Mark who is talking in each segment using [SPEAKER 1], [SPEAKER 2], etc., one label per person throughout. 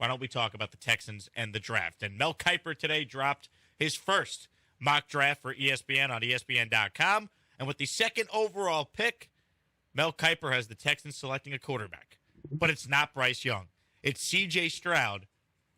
[SPEAKER 1] why don't we talk about the Texans and the draft? And Mel Kiper today dropped his first mock draft for ESPN on ESPN.com. And with the second overall pick, Mel Kiper has the Texans selecting a quarterback. But it's not Bryce Young. It's C.J. Stroud,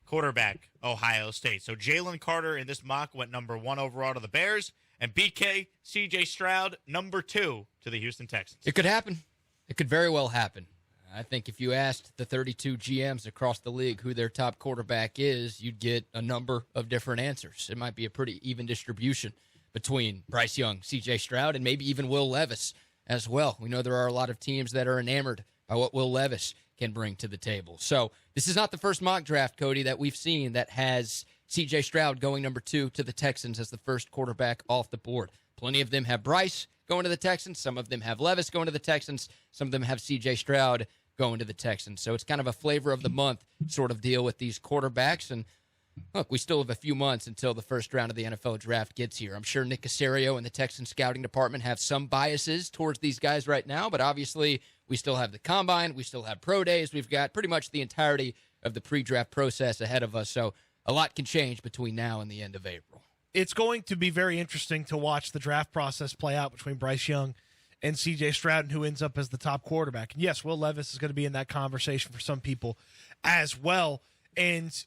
[SPEAKER 1] quarterback, Ohio State. So Jalen Carter in this mock went number 1 overall to the Bears. And BK, C.J. Stroud, number 2 to the Houston Texans.
[SPEAKER 2] It could happen. It could very well happen. I think if you asked the 32 GMs across the league who their top quarterback is, you'd get a number of different answers. It might be a pretty even distribution between Bryce Young, C.J. Stroud, and maybe even Will Levis as well. We know there are a lot of teams that are enamored by what Will Levis can bring to the table. So this is not the first mock draft, Cody, that we've seen that has C.J. Stroud going number 2 to the Texans as the first quarterback off the board. Plenty of them have Bryce going to the Texans. Some of them have Levis going to the Texans. Some of them have C.J. Stroud going to the Texans. So it's kind of a flavor of the month sort of deal with these quarterbacks. And look, we still have a few months until the first round of the NFL draft gets here. I'm sure Nick Caserio and the Texans scouting department have some biases towards these guys right now, but obviously we still have the combine, we still have pro days, we've got pretty much the entirety of the pre-draft process ahead of us. So a lot can change between now and the end of April.
[SPEAKER 3] It's going to be very interesting to watch the draft process play out between Bryce Young and C.J. Stroud and who ends up as the top quarterback. And yes, Will Levis is going to be in that conversation for some people as well. And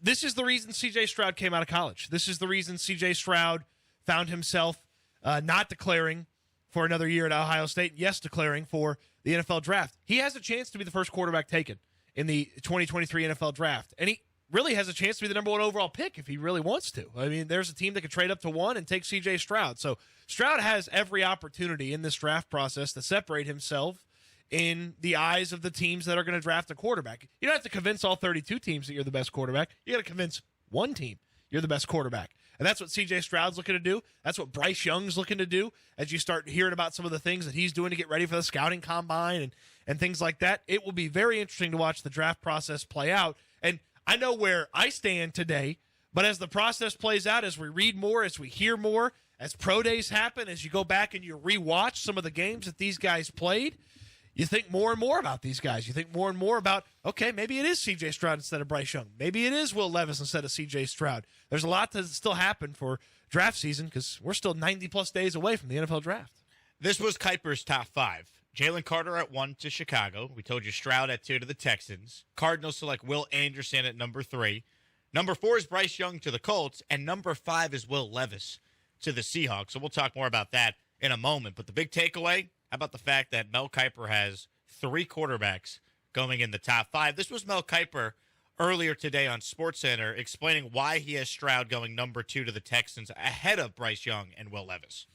[SPEAKER 3] this is the reason C.J. Stroud came out of college. This is the reason C.J. Stroud found himself not declaring for another year at Ohio State, yes, declaring for the NFL draft. He has a chance to be the first quarterback taken in the 2023 NFL draft. And he really has a chance to be the number 1 overall pick if he really wants to. I mean, there's a team that could trade up to 1 and take C.J. Stroud. So Stroud has every opportunity in this draft process to separate himself in the eyes of the teams that are going to draft a quarterback. You don't have to convince all 32 teams that you're the best quarterback. You got to convince one team you're the best quarterback. And that's what C.J. Stroud's looking to do. That's what Bryce Young's looking to do as you start hearing about some of the things that he's doing to get ready for the scouting combine and things like that. It will be very interesting to watch the draft process play out. And I know where I stand today, but as the process plays out, as we read more, as we hear more, as pro days happen, as you go back and you rewatch some of the games that these guys played, you think more and more about these guys. You think more and more about, okay, maybe it is C.J. Stroud instead of Bryce Young. Maybe it is Will Levis instead of C.J. Stroud. There's a lot to still happen for draft season because we're still 90-plus days away from the NFL draft.
[SPEAKER 1] This was Kiper's top 5. Jalen Carter at 1 to Chicago. We told you Stroud at 2 to the Texans. Cardinals select Will Anderson at number 3. Number 4 is Bryce Young to the Colts. And number 5 is Will Levis to the Seahawks. So we'll talk more about that in a moment. But the big takeaway, how about the fact that Mel Kiper has 3 quarterbacks going in the top 5? This was Mel Kiper earlier today on SportsCenter explaining why he has Stroud going number 2 to the Texans ahead of Bryce Young and Will Levis.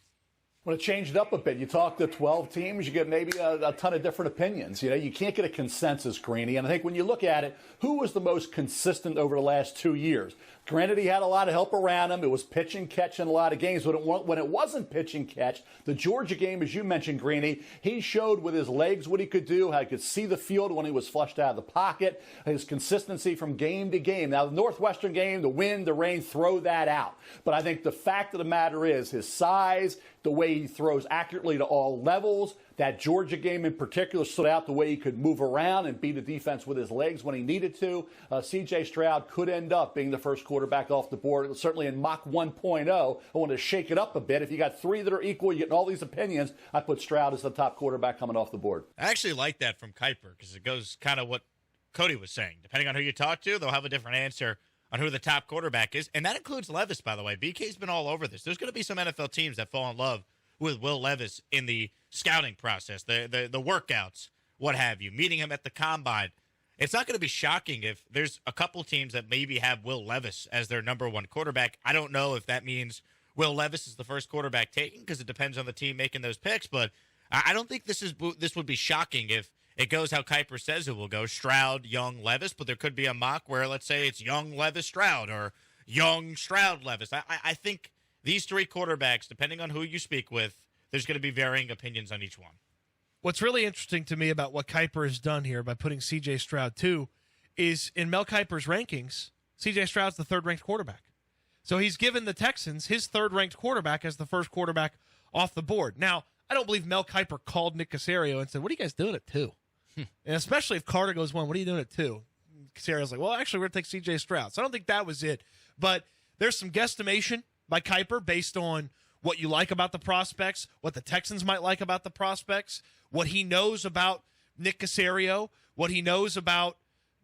[SPEAKER 4] Well, it changed up a bit. You talk to 12 teams, you get maybe a ton of different opinions. You know, you can't get a consensus, Greeny. And I think when you look at it, who was the most consistent over the last 2 years? Granted, he had a lot of help around him. It was pitch and catch in a lot of games. But when it wasn't pitch and catch, the Georgia game, as you mentioned, Greeny, he showed with his legs what he could do, how he could see the field when he was flushed out of the pocket, his consistency from game to game. Now, the Northwestern game, the wind, the rain, throw that out. But I think the fact of the matter is his size, the way he throws accurately to all levels. That Georgia game in particular stood out the way he could move around and beat a defense with his legs when he needed to. C.J. Stroud could end up being the first quarterback off the board, certainly in mock 1.0. I want to shake it up a bit. If you got 3 that are equal, you're getting all these opinions, I put Stroud as the top quarterback coming off the board.
[SPEAKER 1] I actually like that from Kiper because it goes kind of what Cody was saying. Depending on who you talk to, they'll have a different answer on who the top quarterback is. And that includes Levis, by the way. BK's been all over this. There's going to be some NFL teams that fall in love with Will Levis in the scouting process, the workouts, what have you, meeting him at the combine. It's not going to be shocking if there's a couple teams that maybe have Will Levis as their number 1 quarterback. I don't know if that means Will Levis is the first quarterback taken because it depends on the team making those picks, but I don't think this would be shocking if it goes how Kiper says it will go, Stroud, Young, Levis, but there could be a mock where, let's say, it's Young, Levis, Stroud, or Young, Stroud, Levis. I think these 3 quarterbacks, depending on who you speak with, there's going to be varying opinions on each one.
[SPEAKER 3] What's really interesting to me about what Kiper has done here by putting C.J. Stroud 2 is in Mel Kiper's rankings, C.J. Stroud's the 3rd-ranked quarterback. So he's given the Texans his 3rd-ranked quarterback as the first quarterback off the board. Now, I don't believe Mel Kiper called Nick Caserio and said, what are you guys doing at 2? And especially if Carter goes 1, what are you doing at 2? Casario's like, well, actually, we're going to take C.J. Stroud. So I don't think that was it. But there's some guesstimation by Kiper based on what you like about the prospects, what the Texans might like about the prospects, what he knows about Nick Caserio, what he knows about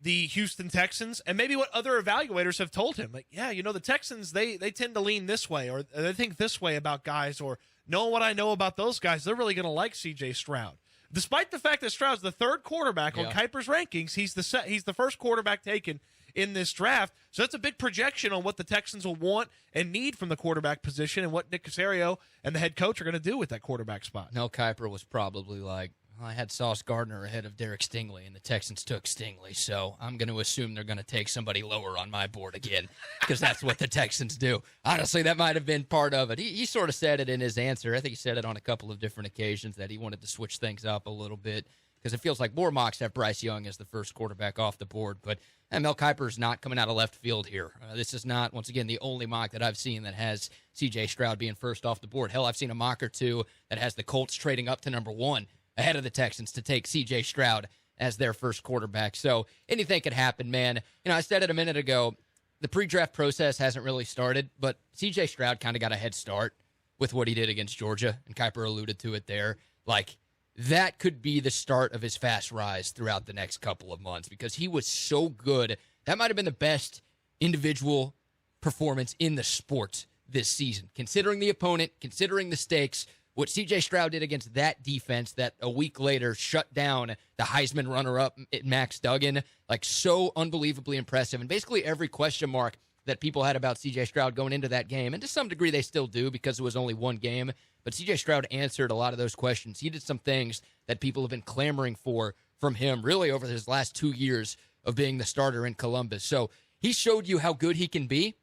[SPEAKER 3] the Houston Texans, and maybe what other evaluators have told him. Like, yeah, the Texans, they tend to lean this way, or they think this way about guys, or knowing what I know about those guys, they're really going to like C.J. Stroud. Despite the fact that Stroud's the third quarterback on Kiper's rankings, he's the first quarterback taken in this draft. So that's a big projection on what the Texans will want and need from the quarterback position and what Nick Caserio and the head coach are going to do with that quarterback spot.
[SPEAKER 2] Mel Kiper was probably like, I had Sauce Gardner ahead of Derek Stingley, and the Texans took Stingley, so I'm going to assume they're going to take somebody lower on my board again because that's what the Texans do. Honestly, that might have been part of it. He sort of said it in his answer. I think he said it on a couple of different occasions that he wanted to switch things up a little bit because it feels like more mocks have Bryce Young as the first quarterback off the board, but Mel Kiper's not coming out of left field here. This is not, once again, the only mock that I've seen that has C.J. Stroud being first off the board. Hell, I've seen a mock or two that has the Colts trading up to number 1 ahead of the Texans to take C.J. Stroud as their first quarterback. So anything could happen, man. I said it a minute ago, the pre-draft process hasn't really started, but C.J. Stroud kind of got a head start with what he did against Georgia, and Kiper alluded to it there. Like, that could be the start of his fast rise throughout the next couple of months because he was so good. That might have been the best individual performance in the sport this season, considering the opponent, considering the stakes. What C.J. Stroud did against that defense that a week later shut down the Heisman runner-up Max Duggan, like so unbelievably impressive. And basically every question mark that people had about C.J. Stroud going into that game, and to some degree they still do because it was only one game, but C.J. Stroud answered a lot of those questions. He did some things that people have been clamoring for from him really over his last 2 years of being the starter in Columbus. So he showed you how good he can be.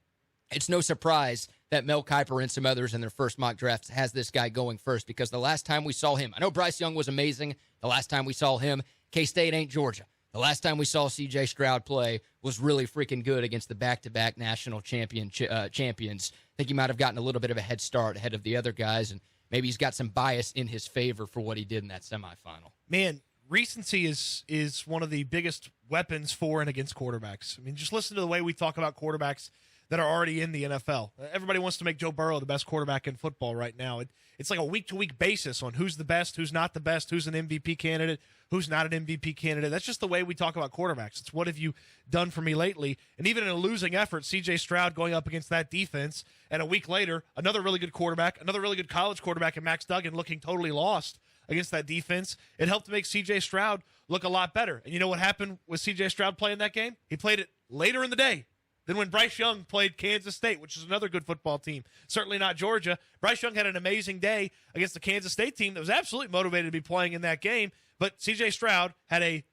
[SPEAKER 2] It's no surprise that Mel Kiper and some others in their first mock drafts has this guy going first because the last time we saw him, I know Bryce Young was amazing. The last time we saw him, K-State ain't Georgia. The last time we saw C.J. Stroud play was really freaking good against the back-to-back national champions. I think he might have gotten a little bit of a head start ahead of the other guys, and maybe he's got some bias in his favor for what he did in that semifinal.
[SPEAKER 3] Man, recency is one of the biggest weapons for and against quarterbacks. I mean, just listen to the way we talk about quarterbacks that are already in the NFL. Everybody wants to make Joe Burrow the best quarterback in football right now. It's like a week-to-week basis on who's the best, who's not the best, who's an MVP candidate, who's not an MVP candidate. That's just the way we talk about quarterbacks. It's what have you done for me lately? And even in a losing effort, C.J. Stroud going up against that defense, and a week later, another really good quarterback, another really good college quarterback in Max Duggan looking totally lost against that defense. It helped make C.J. Stroud look a lot better. And you know what happened with C.J. Stroud playing that game? He played it later in the day than when Bryce Young played Kansas State, which is another good football team. Certainly not Georgia. Bryce Young had an amazing day against the Kansas State team that was absolutely motivated to be playing in that game, but C.J. Stroud had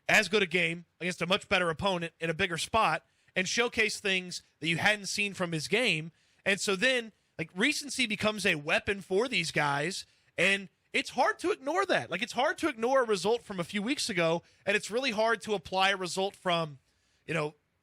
[SPEAKER 3] as good a game against a much better opponent in a bigger spot and showcased things that you hadn't seen from his game. And so then, like, recency becomes a weapon for these guys, and it's hard to ignore that. Like, it's hard to ignore a result from a few weeks ago, and it's really hard to apply a result from,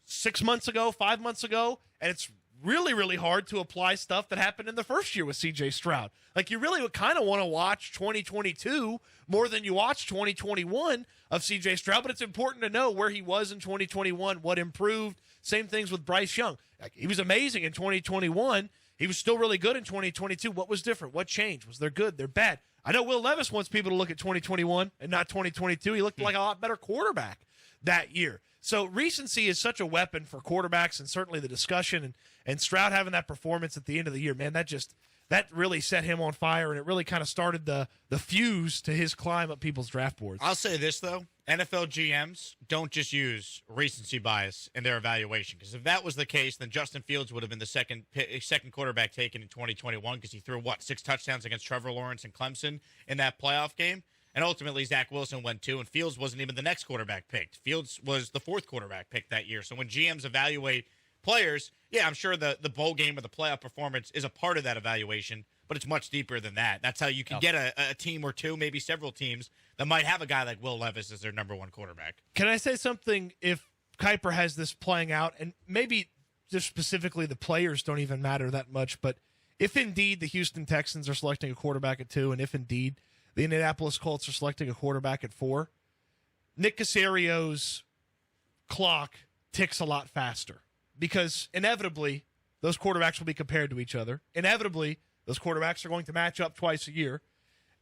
[SPEAKER 3] 6 months ago, 5 months ago, and it's really, really hard to apply stuff that happened in the first year with C.J. Stroud. Like, you really would kind of want to watch 2022 more than you watch 2021 of C.J. Stroud, but it's important to know where he was in 2021, what improved. Same things with Bryce Young. Like, he was amazing in 2021. He was still really good in 2022. What was different? What changed? Was there good? They're bad? I know Will Levis wants people to look at 2021 and not 2022. He looked like a lot better quarterback that year. So recency is such a weapon for quarterbacks, and certainly the discussion and Stroud having that performance at the end of the year, man, that really set him on fire, and it really kind of started the fuse to his climb up people's draft boards.
[SPEAKER 1] I'll say this, though. NFL GMs don't just use recency bias in their evaluation, because if that was the case, then Justin Fields would have been the second quarterback taken in 2021 because he threw, 6 touchdowns against Trevor Lawrence and Clemson in that playoff game. And ultimately, Zach Wilson went 2, and Fields wasn't even the next quarterback picked. Fields was the 4th quarterback picked that year. So when GMs evaluate players, yeah, I'm sure the bowl game or the playoff performance is a part of that evaluation, but it's much deeper than that. That's how you can get a team or two, maybe several teams, that might have a guy like Will Levis as their number 1 quarterback.
[SPEAKER 3] Can I say something? If Kiper has this playing out, and maybe just specifically the players don't even matter that much, but if indeed the Houston Texans are selecting a quarterback at 2, and if indeed the Indianapolis Colts are selecting a quarterback at 4, Nick Caserio's clock ticks a lot faster because inevitably those quarterbacks will be compared to each other. Inevitably, those quarterbacks are going to match up twice a year.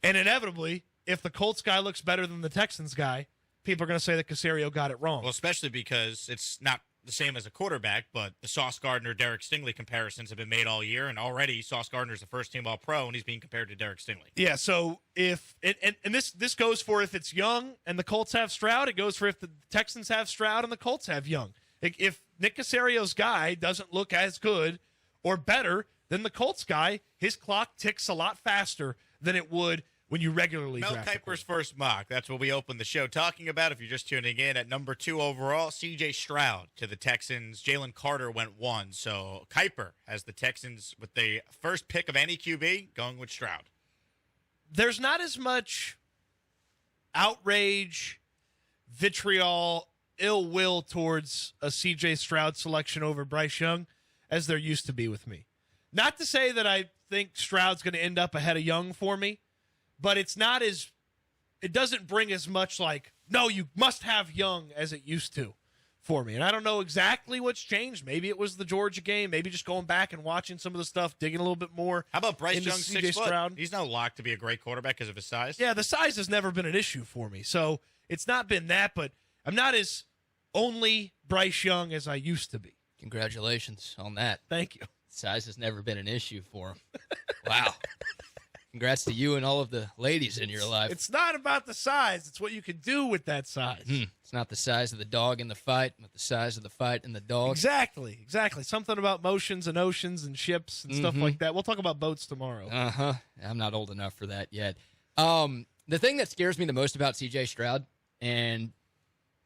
[SPEAKER 3] And inevitably, if the Colts guy looks better than the Texans guy, people are going to say that Caserio got it wrong.
[SPEAKER 1] Well, especially because it's not the same as a quarterback, but the Sauce Gardner-Derek Stingley comparisons have been made all year, and already Sauce Gardner's the first-team All-Pro, and he's being compared to Derek Stingley.
[SPEAKER 3] Yeah, so if and this goes for if it's Young and the Colts have Stroud, it goes for if the Texans have Stroud and the Colts have Young. If Nick Caserio's guy doesn't look as good or better than the Colts guy, his clock ticks a lot faster than it would when you regularly
[SPEAKER 1] Mel
[SPEAKER 3] draft.
[SPEAKER 1] Kiper's first mock. That's what we opened the show talking about. If you're just tuning in, at number 2 overall, C.J. Stroud to the Texans. Jalen Carter went 1. So Kiper has the Texans with the first pick of any QB going with Stroud.
[SPEAKER 3] There's not as much outrage, vitriol, ill will towards a C.J. Stroud selection over Bryce Young as there used to be with me. Not to say that I think Stroud's going to end up ahead of Young for me, but it doesn't bring as much like, no, you must have Young as it used to for me. And I don't know exactly what's changed. Maybe it was the Georgia game. Maybe just going back and watching some of the stuff, digging a little bit more.
[SPEAKER 1] How about Bryce
[SPEAKER 3] into
[SPEAKER 1] Young,
[SPEAKER 3] C.J.
[SPEAKER 1] 6 foot?
[SPEAKER 3] Stroud.
[SPEAKER 1] He's not locked to be a great quarterback because of his size.
[SPEAKER 3] Yeah, the size has never been an issue for me. So it's not been that, but I'm not as only Bryce Young as I used to be.
[SPEAKER 2] Congratulations on that.
[SPEAKER 3] Thank you.
[SPEAKER 2] Size has never been an issue for him. Wow. Congrats to you and all of the ladies in your life.
[SPEAKER 3] It's not about the size. It's what you can do with that size.
[SPEAKER 2] It's not the size of the dog in the fight, but the size of the fight in the dog.
[SPEAKER 3] Exactly. Something about motions and oceans and ships and stuff like that. We'll talk about boats tomorrow.
[SPEAKER 2] I'm not old enough for that yet. The thing that scares me the most about C.J. Stroud, and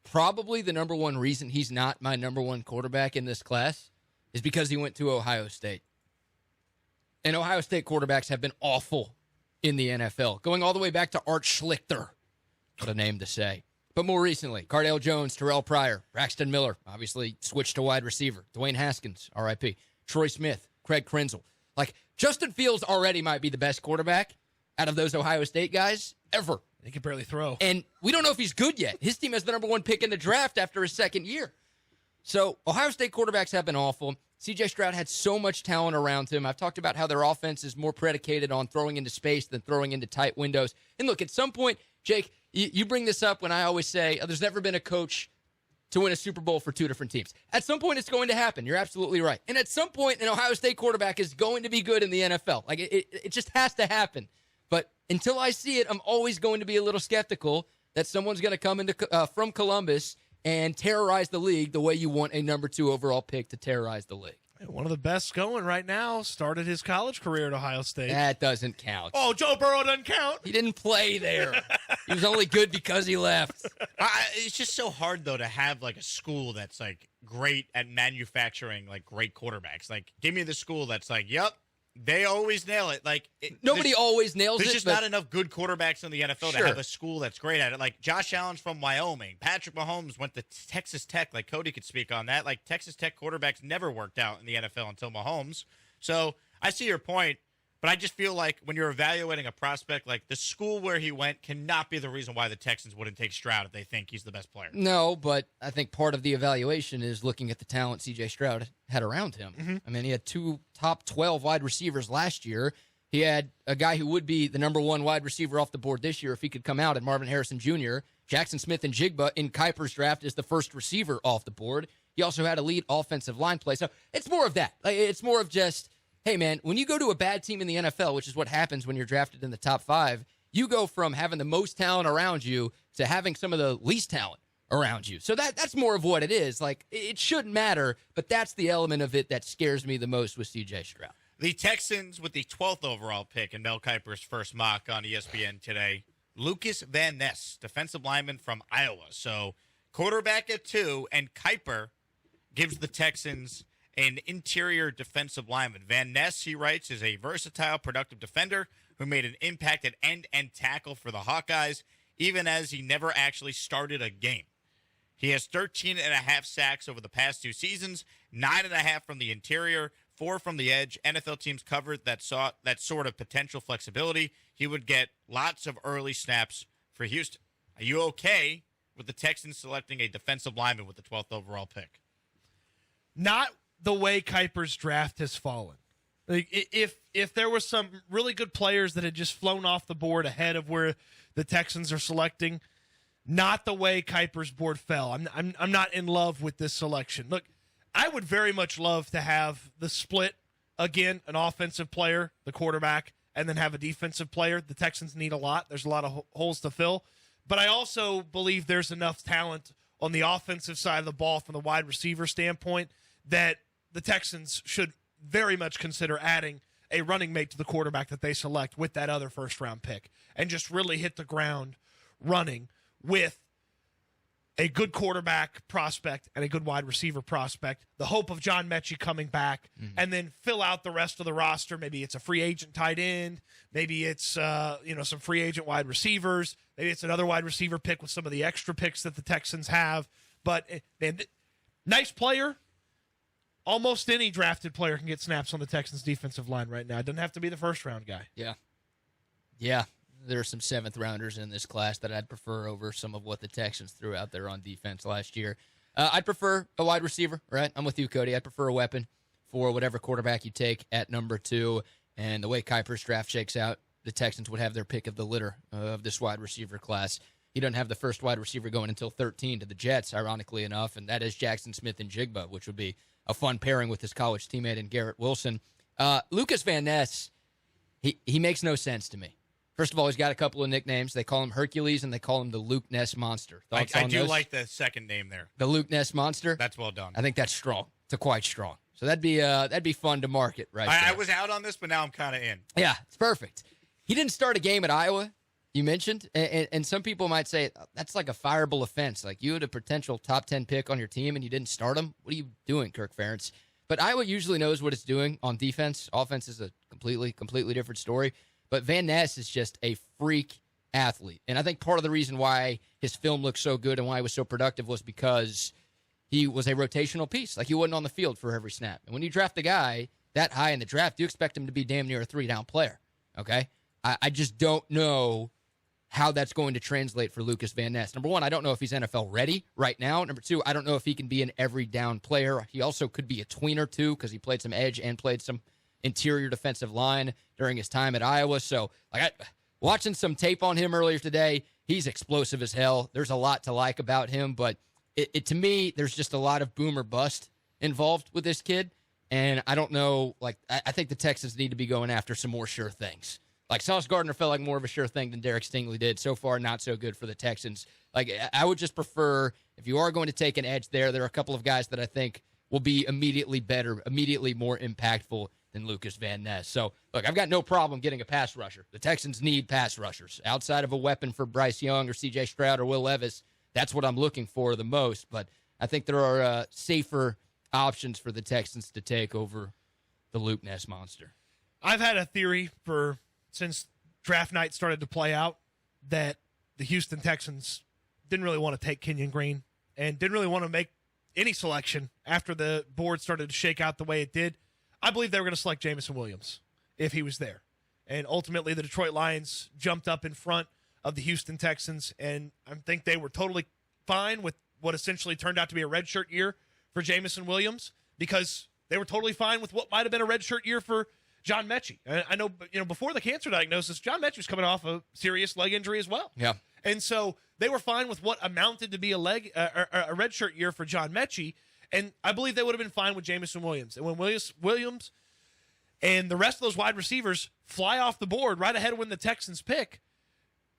[SPEAKER 2] probably the number one reason he's not my number one quarterback in this class, is because he went to Ohio State. And Ohio State quarterbacks have been awful in the NFL, going all the way back to Art Schlichter. What a name to say. But more recently, Cardale Jones, Terrell Pryor, Braxton Miller, obviously switched to wide receiver, Dwayne Haskins, R.I.P., Troy Smith, Craig Krenzel. Like, Justin Fields already might be the best quarterback out of those Ohio State guys ever.
[SPEAKER 3] He can barely throw.
[SPEAKER 2] And we don't know if he's good yet. His team has the number one pick in the draft after his second year. So Ohio State quarterbacks have been awful. C.J. Stroud had so much talent around him. I've talked about how their offense is more predicated on throwing into space than throwing into tight windows. And look, at some point, Jake, you bring this up when I always say there's never been a coach to win a Super Bowl for two different teams. At some point, it's going to happen. You're absolutely right. And at some point, an Ohio State quarterback is going to be good in the NFL. Like, it just has to happen. But until I see it, I'm always going to be a little skeptical that someone's going to come into from Columbus and terrorize the league the way you want a number 2 overall pick to terrorize the league.
[SPEAKER 3] One of the best going right now started his college career at Ohio State.
[SPEAKER 2] That doesn't count.
[SPEAKER 3] Oh, Joe Burrow doesn't count?
[SPEAKER 2] He didn't play there. He was only good because he left.
[SPEAKER 1] It's just so hard, though, to have, like, a school that's, like, great at manufacturing, like, great quarterbacks. Like, give me the school that's like, yep, they always nail it. Like,
[SPEAKER 2] nobody always nails it.
[SPEAKER 1] There's just not enough good quarterbacks in the NFL to have a school that's great at it. Like, Josh Allen's from Wyoming. Patrick Mahomes went to Texas Tech. Like, Cody could speak on that. Like, Texas Tech quarterbacks never worked out in the NFL until Mahomes. So I see your point, but I just feel like when you're evaluating a prospect, like, the school where he went cannot be the reason why the Texans wouldn't take Stroud if they think he's the best player.
[SPEAKER 2] No, but I think part of the evaluation is looking at the talent C.J. Stroud had around him. I mean, he had 2 top 12 wide receivers last year. He had a guy who would be the number 1 wide receiver off the board this year if he could come out, at Marvin Harrison Jr. Jackson Smith and Jigba in Kiper's draft is the first receiver off the board. He also had elite offensive line play. So it's more of that. Like, it's more of just, hey, man, when you go to a bad team in the NFL, which is what happens when you're drafted in the top 5, you go from having the most talent around you to having some of the least talent around you. So that's more of what it is. Like, it shouldn't matter, but that's the element of it that scares me the most with C.J. Stroud.
[SPEAKER 1] The Texans with the 12th overall pick in Mel Kiper's first mock on ESPN today, Lucas Van Ness, defensive lineman from Iowa. So quarterback at 2, and Kiper gives the Texans an interior defensive lineman. Van Ness, he writes, is a versatile, productive defender who made an impact at end-to-end tackle for the Hawkeyes, even as he never actually started a game. He has 13 and a half sacks over the past 2 seasons, 9.5 from the interior, 4 from the edge. NFL teams covered that sort of potential flexibility. He would get lots of early snaps for Houston. Are you okay with the Texans selecting a defensive lineman with the 12th overall pick?
[SPEAKER 3] Not the way Kiper's draft has fallen. Like, if there were some really good players that had just flown off the board ahead of where the Texans are selecting, not the way Kiper's board fell. I'm not in love with this selection. Look, I would very much love to have the split again, an offensive player, the quarterback, and then have a defensive player. The Texans need a lot. There's a lot of holes to fill. But I also believe there's enough talent on the offensive side of the ball from the wide receiver standpoint that the Texans should very much consider adding a running mate to the quarterback that they select with that other first-round pick and just really hit the ground running with a good quarterback prospect and a good wide receiver prospect, the hope of John Mechie coming back, and then fill out the rest of the roster. Maybe it's a free agent tight end. Maybe it's some free agent wide receivers. Maybe it's another wide receiver pick with some of the extra picks that the Texans have. But, man, nice player. Almost any drafted player can get snaps on the Texans' defensive line right now. It doesn't have to be the first-round guy.
[SPEAKER 2] Yeah. There are some seventh-rounders in this class that I'd prefer over some of what the Texans threw out there on defense last year. I'd prefer a wide receiver, right? I'm with you, Cody. I'd prefer a weapon for whatever quarterback you take at number 2. And the way Kiper's draft shakes out, the Texans would have their pick of the litter of this wide receiver class. He doesn't have the first wide receiver going until 13 to the Jets, ironically enough, and that is Jackson Smith and Jigba, which would be a fun pairing with his college teammate in Garrett Wilson. Lucas Van Ness, he makes no sense to me. First of all, he's got a couple of nicknames. They call him Hercules, and they call him the Luke Ness Monster.
[SPEAKER 1] I do like the second name there.
[SPEAKER 2] The Luke Ness Monster?
[SPEAKER 1] That's well done.
[SPEAKER 2] I think that's strong. It's quite strong. So that'd be fun to market right there.
[SPEAKER 1] I was out on this, but now I'm kind of in.
[SPEAKER 2] Yeah, it's perfect. He didn't start a game at Iowa, you mentioned, and some people might say that's like a fireable offense. Like, you had a potential top 10 pick on your team, and you didn't start him? What are you doing, Kirk Ferentz? But Iowa usually knows what it's doing on defense. Offense is a completely different story. But Van Ness is just a freak athlete. And I think part of the reason why his film looked so good and why he was so productive was because he was a rotational piece. Like, he wasn't on the field for every snap. And when you draft a guy that high in the draft, you expect him to be damn near a 3-down player. Okay? I just don't know how that's going to translate for Lucas Van Ness. Number one, I don't know if he's NFL ready right now. Number two, I don't know if he can be an every down player. He also could be a tweener too, because he played some edge and played some interior defensive line during his time at Iowa. So, watching some tape on him earlier today, he's explosive as hell. There's a lot to like about him, but to me, there's just a lot of boom or bust involved with this kid. And I don't know, I think the Texans need to be going after some more sure things. Like, Sauce Gardner felt like more of a sure thing than Derek Stingley did. So far, not so good for the Texans. I would just prefer, if you are going to take an edge there are a couple of guys that I think will be immediately better, immediately more impactful than Lucas Van Ness. So, look, I've got no problem getting a pass rusher. The Texans need pass rushers. Outside of a weapon for Bryce Young or C.J. Stroud or Will Levis, that's what I'm looking for the most. But I think there are safer options for the Texans to take over the Luke Ness monster.
[SPEAKER 3] I've had a theory since draft night started to play out that the Houston Texans didn't really want to take Kenyon Green and didn't really want to make any selection after the board started to shake out the way it did. I believe they were going to select Jameson Williams if he was there. And ultimately, the Detroit Lions jumped up in front of the Houston Texans, and I think they were totally fine with what essentially turned out to be a redshirt year for Jameson Williams, because they were totally fine with what might have been a redshirt year for John Mechie. I know, before the cancer diagnosis, John Mechie was coming off a serious leg injury as well.
[SPEAKER 2] Yeah.
[SPEAKER 3] And so they were fine with what amounted to be a redshirt year for John Mechie. And I believe they would have been fine with Jameson Williams. And when Williams and the rest of those wide receivers fly off the board right ahead of when the Texans pick,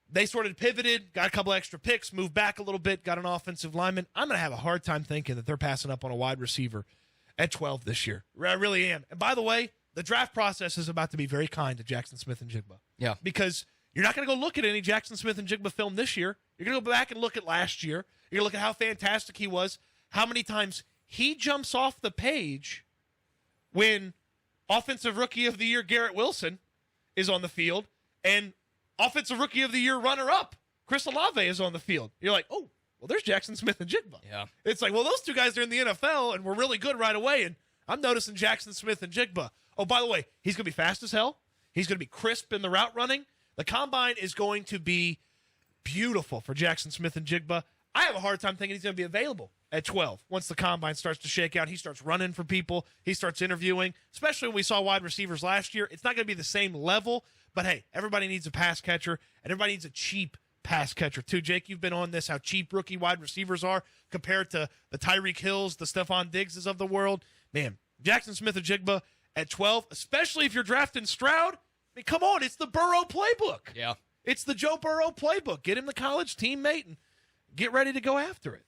[SPEAKER 3] they sort of pivoted, got a couple extra picks, moved back a little bit, got an offensive lineman. I'm going to have a hard time thinking that they're passing up on a wide receiver at 12 this year. I really am. And by the way, the draft process is about to be very kind to Jackson Smith and Jigba.
[SPEAKER 2] Yeah.
[SPEAKER 3] Because you're not going to go look at any Jackson Smith and Jigba film this year. You're going to go back and look at last year. You're going to look at how fantastic he was, how many times he jumps off the page when Offensive Rookie of the Year Garrett Wilson is on the field and Offensive Rookie of the Year runner-up Chris Olave is on the field. You're like, oh, well, there's Jackson Smith and Jigba.
[SPEAKER 2] Yeah.
[SPEAKER 3] It's like, well, those two guys are in the NFL and we're really good right away, and I'm noticing Jackson Smith and Jigba. Oh, by the way, he's going to be fast as hell. He's going to be crisp in the route running. The combine is going to be beautiful for Jackson Smith and Jigba. I have a hard time thinking he's going to be available at 12. Once the combine starts to shake out, he starts running for people. He starts interviewing, especially when we saw wide receivers last year. It's not going to be the same level, but hey, everybody needs a pass catcher, and everybody needs a cheap pass catcher too. Jake, you've been on this, how cheap rookie wide receivers are compared to the Tyreek Hills, the Stephon Diggses of the world. Man, Jackson Smith-Njigba at 12, especially if you're drafting Stroud. I mean, come on, it's the Burrow playbook.
[SPEAKER 2] Yeah.
[SPEAKER 3] It's the Joe Burrow playbook. Get him the college teammate and get ready to go after it.